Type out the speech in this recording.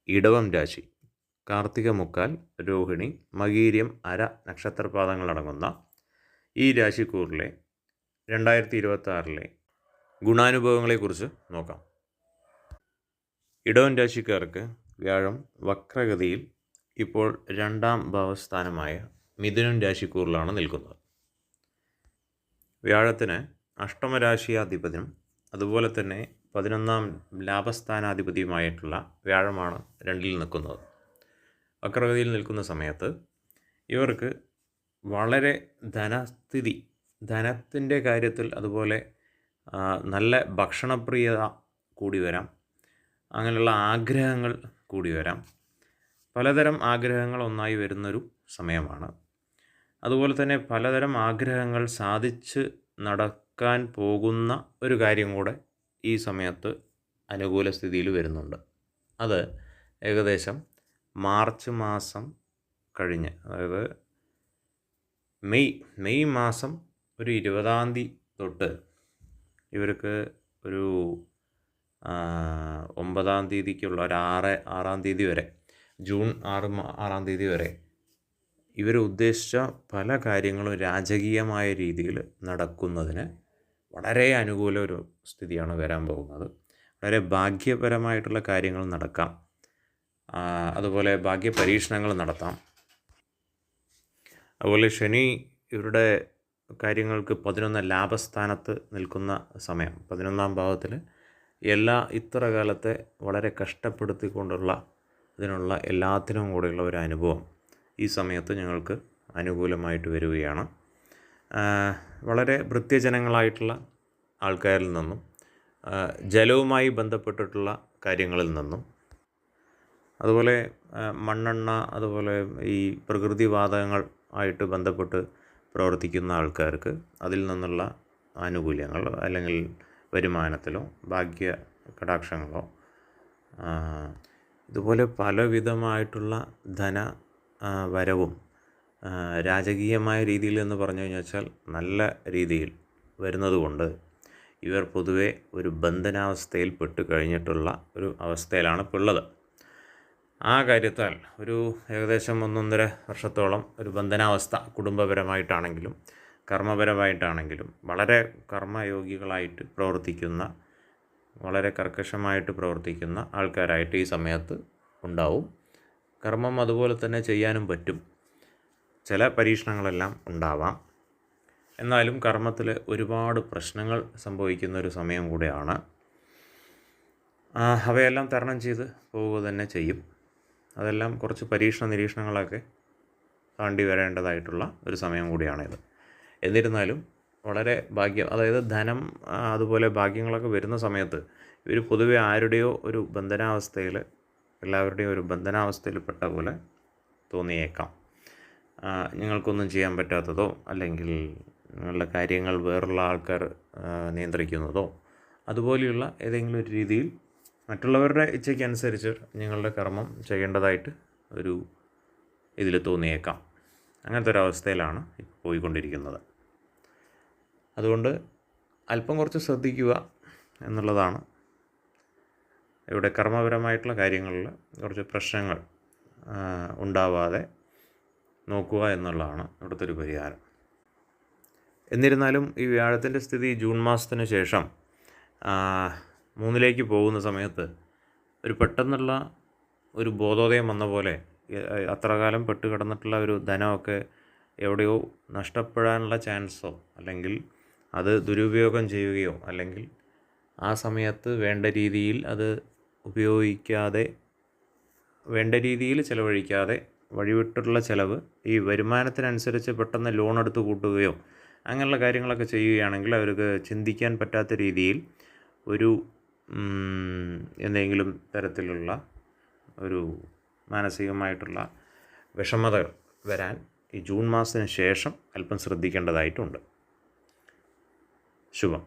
ഇടവം രാശി കാർത്തിക മുക്കാൽ, രോഹിണി, മകീര്യം അര നക്ഷത്രപാദങ്ങളടങ്ങുന്ന ഈ രാശിക്കൂറിലെ 2026 ഗുണാനുഭവങ്ങളെക്കുറിച്ച് നോക്കാം. ഇടവൻ രാശിക്കാർക്ക് വ്യാഴം വക്രഗതിയിൽ ഇപ്പോൾ 2ാം ഭാവസ്ഥാനമായ മിഥുനം രാശിക്കൂറിലാണ് നിൽക്കുന്നത്. വ്യാഴത്തിന് അഷ്ടമരാശിയാധിപതിയും അതുപോലെ തന്നെ 11ാം ലാഭസ്ഥാനാധിപതിയുമായിട്ടുള്ള വ്യാഴമാണ് 2ൽ നിൽക്കുന്നത്. വക്രഗതിയിൽ നിൽക്കുന്ന സമയത്ത് ഇവർക്ക് വളരെ ധനത്തിൻ്റെ കാര്യത്തിൽ അതുപോലെ നല്ല ഭക്ഷണപ്രിയത കൂടി വരാം, അങ്ങനെയുള്ള ആഗ്രഹങ്ങൾ കൂടി വരാം. പലതരം ആഗ്രഹങ്ങൾ ഒന്നായി വരുന്നൊരു സമയമാണ്. അതുപോലെ തന്നെ പലതരം ആഗ്രഹങ്ങൾ സാധിച്ച് നടക്കാൻ പോകുന്ന ഒരു കാര്യം കൂടെ ഈ സമയത്ത് അനുകൂല സ്ഥിതിയിൽ വരുന്നുണ്ട്. അത് ഏകദേശം മാർച്ച് മാസം കഴിഞ്ഞ്, അതായത് മെയ് മാസം ഒരു 20ാം തീയതി തൊട്ട് ഇവർക്ക് ഒരു 9ാം തീയതിക്കുള്ള ഒരു 6ാം തീയതി വരെ, ജൂൺ 6ാം തീയതി വരെ ഇവർ ഉദ്ദേശിച്ച പല കാര്യങ്ങളും രാജകീയമായ രീതിയിൽ നടക്കുന്നതിന് വളരെ അനുകൂല ഒരു സ്ഥിതിയാണ് വരാൻ പോകുന്നത്. വളരെ ഭാഗ്യപരമായിട്ടുള്ള കാര്യങ്ങൾ നടക്കാം, അതുപോലെ ഭാഗ്യ പരീക്ഷണങ്ങൾ നടത്താം. അതുപോലെ ശനി ഇവരുടെ കാര്യങ്ങൾക്ക് 11 ലാഭസ്ഥാനത്ത് നിൽക്കുന്ന സമയം, 11ാം ഭാവത്തിൽ ഇത്ര കാലത്തെ വളരെ കഷ്ടപ്പെടുത്തിക്കൊണ്ടുള്ള ഇതിനുള്ള എല്ലാത്തിനും കൂടെയുള്ള ഒരു അനുഭവം ഈ സമയത്ത് ഞങ്ങൾക്ക് അനുകൂലമായിട്ട് വരികയാണ്. വളരെ ഭൃത്യജനങ്ങളായിട്ടുള്ള ആൾക്കാരിൽ നിന്നും ജലവുമായി ബന്ധപ്പെട്ടിട്ടുള്ള കാര്യങ്ങളിൽ നിന്നും അതുപോലെ മണ്ണെണ്ണ, അതുപോലെ ഈ പ്രകൃതിവാതകങ്ങൾ ആയിട്ട് ബന്ധപ്പെട്ട് പ്രവർത്തിക്കുന്ന ആൾക്കാർക്ക് അതിൽ നിന്നുള്ള ആനുകൂല്യങ്ങൾ അല്ലെങ്കിൽ വരുമാനത്തിലോ ഭാഗ്യ കടാക്ഷങ്ങളോ ഇതുപോലെ പലവിധമായിട്ടുള്ള വരവും രാജകീയമായ രീതിയിൽ എന്ന് പറഞ്ഞു കഴിഞ്ഞാൽ നല്ല രീതിയിൽ വരുന്നതുകൊണ്ട് ഇവർ പൊതുവെ ഒരു ബന്ധനാവസ്ഥയിൽ പെട്ട് കഴിഞ്ഞിട്ടുള്ള ഒരു അവസ്ഥയിലാണ് ഇപ്പോൾ ഉള്ളത്. ആ കാര്യത്താൽ ഒരു ഏകദേശം 1.5 വർഷത്തോളം ഒരു ബന്ധനാവസ്ഥ, കുടുംബപരമായിട്ടാണെങ്കിലും കർമ്മപരമായിട്ടാണെങ്കിലും വളരെ കർമ്മയോഗികളായിട്ട് പ്രവർത്തിക്കുന്ന, വളരെ കർക്കശമായിട്ട് പ്രവർത്തിക്കുന്ന ആൾക്കാരായിട്ട് ഈ സമയത്ത് ഉണ്ടാവും. കർമ്മം അതുപോലെ തന്നെ ചെയ്യാനും പറ്റും. ചില പരീക്ഷണങ്ങളെല്ലാം ഉണ്ടാവാം. എന്നാലും കർമ്മത്തിൽ ഒരുപാട് പ്രശ്നങ്ങൾ സംഭവിക്കുന്ന ഒരു സമയം കൂടെയാണ്. അവയെല്ലാം തരണം ചെയ്ത് പോവുക തന്നെ ചെയ്യും. അതെല്ലാം കുറച്ച് പരീക്ഷണ നിരീക്ഷണങ്ങളൊക്കെ താണ്ടി വരേണ്ടതായിട്ടുള്ള ഒരു സമയം കൂടിയാണിത്. എന്നിരുന്നാലും വളരെ അതായത് ധനം അതുപോലെ ഭാഗ്യങ്ങളൊക്കെ വരുന്ന സമയത്ത് ഇവർ പൊതുവെ ആരുടെയോ ഒരു ബന്ധനാവസ്ഥയിൽ, എല്ലാവരുടെയും ഒരു ബന്ധനാവസ്ഥയിൽ പെട്ട പോലെ തോന്നിയേക്കാം. നിങ്ങൾക്കൊന്നും ചെയ്യാൻ പറ്റാത്തതോ അല്ലെങ്കിൽ നിങ്ങളുടെ കാര്യങ്ങൾ വേറുള്ള ആൾക്കാർ നിയന്ത്രിക്കുന്നതോ അതുപോലെയുള്ള ഏതെങ്കിലും ഒരു രീതിയിൽ മറ്റുള്ളവരുടെ ഇച്ഛയ്ക്കനുസരിച്ച് നിങ്ങളുടെ കർമ്മം ചെയ്യേണ്ടതായിട്ട് ഒരു ഇതിൽ തോന്നിയേക്കാം. അങ്ങനത്തെ ഒരവസ്ഥയിലാണ് പോയിക്കൊണ്ടിരിക്കുന്നത്. അതുകൊണ്ട് അല്പം കുറച്ച് ശ്രദ്ധിക്കുക എന്നുള്ളതാണ്. ഇവിടെ കർമ്മപരമായിട്ടുള്ള കാര്യങ്ങളിൽ കുറച്ച് പ്രശ്നങ്ങൾ ഉണ്ടാവാതെ നോക്കുക എന്നുള്ളതാണ് ഇവിടുത്തെ ഒരു പരിഹാരം. എന്നിരുന്നാലും ഈ വ്യാഴത്തിൻ്റെ സ്ഥിതി ജൂൺ മാസത്തിന് ശേഷം 3ലേക്ക് പോകുന്ന സമയത്ത് ഒരു പെട്ടെന്നുള്ള ഒരു ബോധോദയം വന്ന പോലെ അത്ര കാലം പെട്ട് കിടന്നിട്ടുള്ള ഒരു ധനമൊക്കെ എവിടെയോ നഷ്ടപ്പെടാനുള്ള ചാൻസോ അല്ലെങ്കിൽ അത് ദുരുപയോഗം ചെയ്യുകയോ അല്ലെങ്കിൽ ആ സമയത്ത് വേണ്ട രീതിയിൽ അത് ഉപയോഗിക്കാതെ, വേണ്ട രീതിയിൽ ചിലവഴിക്കാതെ വഴിവിട്ടുള്ള ചിലവ് ഈ വരുമാനത്തിനനുസരിച്ച് പെട്ടെന്ന് ലോൺ എടുത്ത് കൂട്ടുകയോ അങ്ങനെയുള്ള കാര്യങ്ങളൊക്കെ ചെയ്യുകയാണെങ്കിൽ അവർക്ക് ചിന്തിക്കാൻ പറ്റാത്ത രീതിയിൽ ഒരു എന്തെങ്കിലും തരത്തിലുള്ള ഒരു മാനസികമായിട്ടുള്ള വിഷമതകൾ വരാൻ ഈ ജൂൺ മാസത്തിന് ശേഷം അല്പം ശ്രദ്ധിക്കേണ്ടതായിട്ടുണ്ട്. ശുഭം.